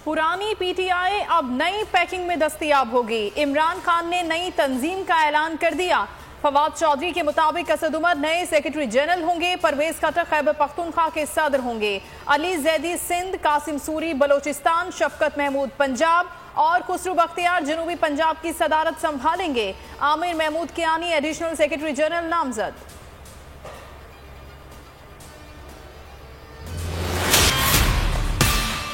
पुरानी पीटीआई अब नई पैकिंग में दस्तयाब होगी। इमरान खान ने नई तंजीम का ऐलान कर दिया। फवाद चौधरी के मुताबिक असद उमर नए सेक्रेटरी जनरल होंगे। परवेज खट्टर खैबर पख्तूनख्वा के सदर होंगे। अली जैदी सिंध, कासिम सूरी बलोचिस्तान, शफकत महमूद पंजाब और खुसरू बख्तियार जनूबी पंजाब की सदारत संभालेंगे। Aamir Mahmood Kiyani additional secretary general नामजद।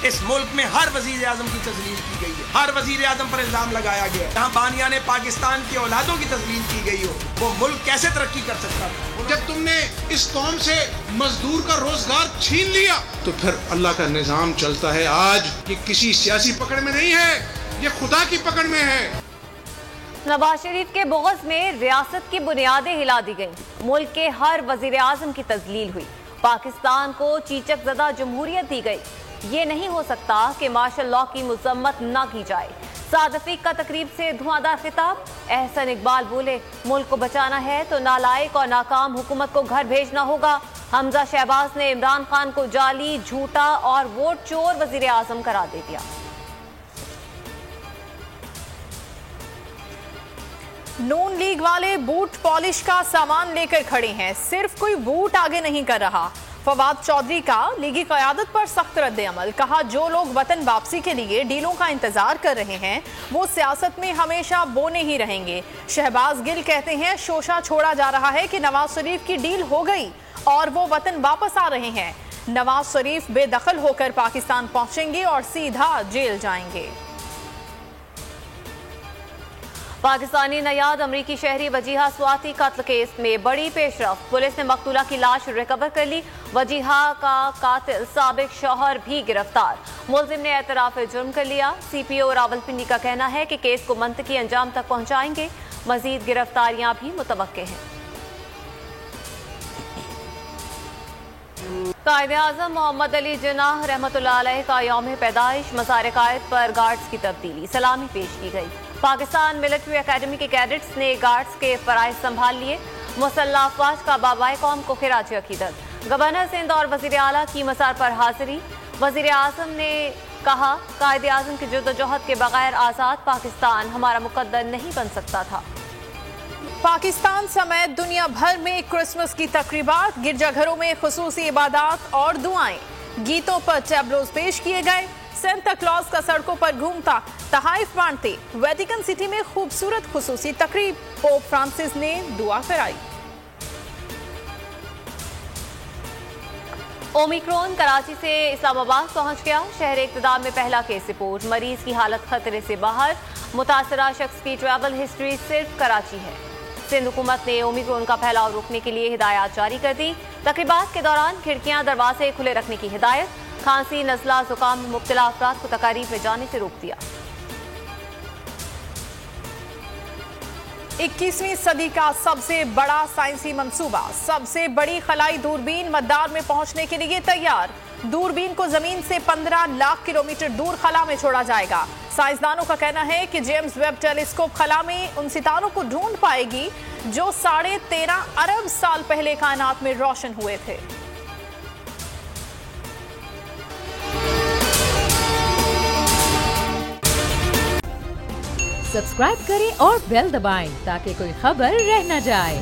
इस मुल्क में हर वजीर आजम की तस्लील की गई है, हर वजीर आजम पर इल्जाम लगाया गया है। जहाँ बानिया ने पाकिस्तान की औलादों की तस्लील की गई हो, वो मुल्क कैसे तरक्की कर सकता था? जब तुमने इस कौम से मजदूर का रोजगार छीन लिया तो फिर अल्लाह का निजाम चलता है। आज ये किसी सियासी पकड़ में नहीं है, ये खुदा की पकड़ में है। नवाज शरीफ के बोगस में रियासत की बुनियादें हिला दी गईं। मुल्क के हर वजीर आजम की तस्लील हुई। पाकिस्तान को चीचक ज़दा जमहूरियत दी गई। ये नहीं हो सकता कि मार्शल लॉ की मुजम्मत न की जाए। सादफीक का तकरीब से धुआंधार खिताब। एहसन इकबाल बोले, मुल्क को बचाना है तो नालायक और नाकाम हुकूमत को घर भेजना होगा। हमजा शहबाज ने इमरान खान को जाली, झूठा और वोट चोर वजीर आजम करार दे दिया। नून लीग वाले बूट पॉलिश का सामान लेकर खड़े हैं। सिर्फ कोई बूट आगे नहीं कर रहा। फवाद चौधरी का लीगी क़यादत पर सख्त रद्द-ए-अमल। कहा, जो लोग वतन वापसी के लिए डीलों का इंतजार कर रहे हैं वो सियासत में हमेशा बोने ही रहेंगे। शहबाज गिल कहते हैं, शोशा छोड़ा जा रहा है कि नवाज शरीफ की डील हो गई और वो वतन वापस आ रहे हैं। नवाज शरीफ बेदखल होकर पाकिस्तान पहुंचेंगे और सीधा जेल जाएंगे। पाकिस्तानी नयाद अमरीकी शहरी वजीहा स्वाति कत्ल केस में बड़ी पेशरफ। पुलिस ने मकतूला की लाश रिकवर कर ली। वजीहा का कातिल साबिक शौहर भी गिरफ्तार। मुलजिम ने एतराफ जुर्म कर लिया। CPO रावलपिंडी का कहना है कि केस को मंतकी अंजाम तक पहुंचाएंगे। मजीद गिरफ्तारियां भी मुतवक्के हैं। कायद-ए-आज़म मोहम्मद अली जिन्नाह रहमतुल्लाह अलैह का यौम पैदाइश। मज़ार कायद पर गार्ड्स की तब्दीली, सलामी पेश की गई। पाकिस्तान मिलिट्री एकेडमी के कैडेट्स ने गार्ड्स के फराइज संभाल लिए। मुसल्लह अफवाज का बाबाए कौम को खिराज अकीदत। गवर्नर सिंध और वजीर आला की मसार पर हाजिरी। वजीर आजम ने कहा, कायद आजम की जद्दोजहद के बगैर आज़ाद पाकिस्तान हमारा मुकद्दर नहीं बन सकता था। पाकिस्तान समेत दुनिया भर में क्रिसमस की तकरीबात। गिरजाघरों में खुसूसी इबादत और दुआएं। गीतों पर टैब्लोज पेश किए गए। सेंटा क्लॉज का सड़कों पर घूमता, तहाइफ बांटते। वेटिकन सिटी में खूबसूरत खुसूसी तकरीब। पोप फ्रांसिस ने दुआ कराई। ओमिक्रॉन कराची से इस्लामाबाद पहुंच गया। शहर इक़्तिदार में पहला केस रिपोर्ट। मरीज की हालत खतरे से बाहर। मुतासरा शख्स की ट्रैवल हिस्ट्री सिर्फ कराची है। सिंध हुकूमत ने ओमिक्रॉन का फैलाव रोकने के लिए हिदायत जारी कर दी। तकरीबात के दौरान खिड़कियां दरवाजे खुले रखने की हिदायत। खांसी, नज़ला, जुकाम में मुब्तला अफराद को तकारीब में जाने से रोक दिया। 21वीं सदी का सबसे बड़ा साइंसी मंसूबा। सबसे बड़ी खलाई दूरबीन मद्दार में पहुंचने के लिए तैयार। दूरबीन को जमीन से 15 लाख किलोमीटर दूर खला में छोड़ा जाएगा। साइंसदानों का कहना है कि जेम्स वेब टेलीस्कोप खला में उन सितारों को ढूंढ पाएगी जो 13.5 अरब साल पहले कायनात में रोशन हुए थे। सब्सक्राइब करें और बेल दबाएं ताकि कोई खबर रह न जाए।